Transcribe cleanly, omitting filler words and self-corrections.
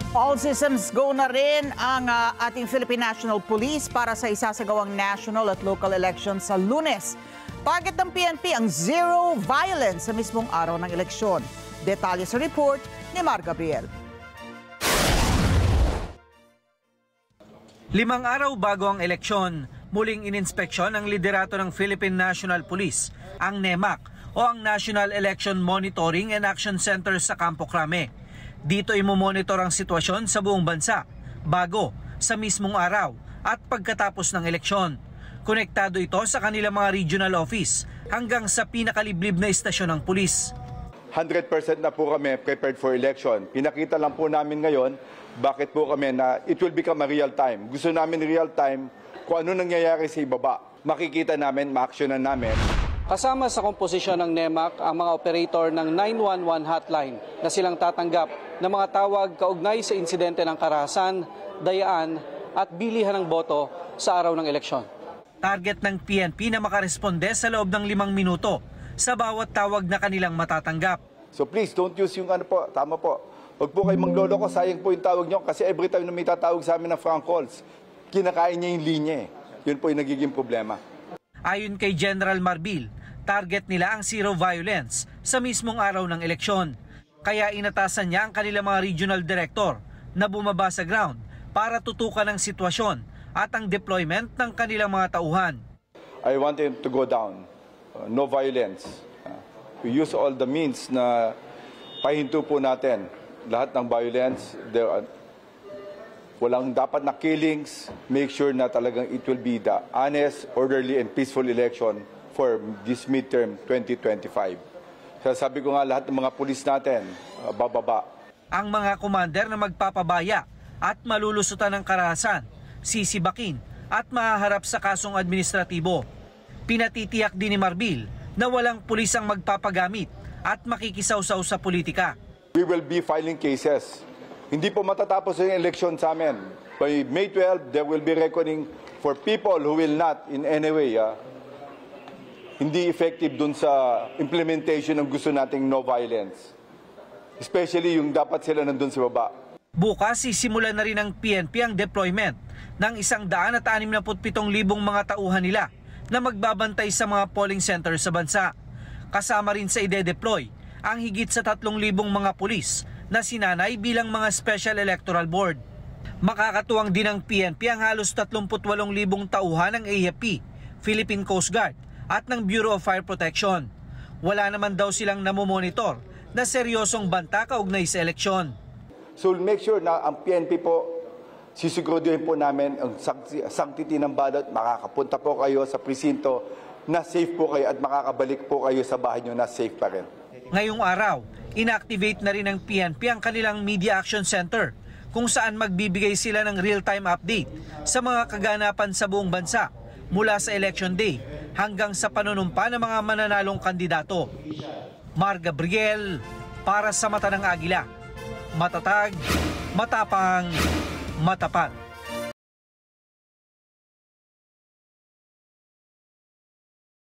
All systems go na rin ang ating Philippine National Police para sa isasagawang national at local elections sa Lunes. Target ng PNP ang zero violence sa mismong araw ng eleksyon. Detalye sa report ni Mar Gabriel. 5 araw bago ang eleksyon, muling ininspeksyon ng liderato ng Philippine National Police, ang NEMAC o ang National Election Monitoring and Action Center sa Campo Crame. Dito imomonitor ang sitwasyon sa buong bansa, bago, sa mismong araw at pagkatapos ng eleksyon. Konektado ito sa kanilang mga regional office hanggang sa pinakaliblib na istasyon ng pulis. 100% na po kami prepared for election. Pinakita lang po namin ngayon bakit po kami na it will become a real time. Gusto namin real time kung ano nangyayari sa ibaba. Makikita namin, ma-actionan namin. Kasama sa komposisyon ng NEMAC ang mga operator ng 911 hotline na silang tatanggap ng mga tawag kaugnay sa insidente ng karahasan, dayaan at bilihan ng boto sa araw ng eleksyon. Target ng PNP na makaresponde sa loob ng 5 minuto sa bawat tawag na kanilang matatanggap. So please, don't use yung ano po, tama po. Huwag po kayo maglolo ko, sayang po yung tawag nyo kasi every time na may tatawag sa amin ng Frank calls, kinakain niya yung linya eh. Yun po yung nagiging problema. Ayon kay General Marbil, target nila ang zero violence sa mismong araw ng eleksyon. Kaya inatasan niya ang kanilang mga regional director na bumaba sa ground para tutukan ang sitwasyon at ang deployment ng kanilang mga tauhan. I want him to go down. No violence. We use all the means na pahinto po natin lahat ng violence. Walang dapat na killings. Make sure na talagang it will be the honest, orderly, and peaceful election for this midterm 2025. Sabi ko nga lahat ng mga pulis natin, bababa. Ang mga commander na magpapabaya at malulusutan ng karahasan, sisibakin at mahaharap sa kasong administratibo. Pinatitiyak din ni Marbil na walang pulis ang magpapagamit at makikisawsaw sa politika. We will be filing cases. Hindi po matatapos yung election sa amin. By May 12, there will be reckoning for people who will not in any way hindi effective dun sa implementation ng gusto nating no violence. Especially yung dapat sila nandun sa baba. Bukas sisimulan na rin ng PNP ang deployment ng 167,000 mga tauhan nila na magbabantay sa mga polling center sa bansa. Kasama rin sa ide-deploy ang higit sa 3,000 mga pulis na sinanay bilang mga Special Electoral Board. Makakatuwang din ng PNP ang halos 38,000 tauhan ng AFP, Philippine Coast Guard at ng Bureau of Fire Protection. Wala naman daw silang namomonitor na seryosong banta kaugnay sa eleksyon. So we'll make sure na ang PNP po, sisiguraduhin po namin ang sanctity ng ballot, makakapunta po kayo sa presinto na safe po kayo at makakabalik po kayo sa bahay nyo na safe pa rin. Ngayong araw, inactivate na rin ng PNP ang kanilang Media Action Center kung saan magbibigay sila ng real-time update sa mga kaganapan sa buong bansa mula sa Election Day hanggang sa panunumpa ng mga mananalong kandidato. Mar Gabriel para sa Mata ng Agila. Matatag, matapang, matapat.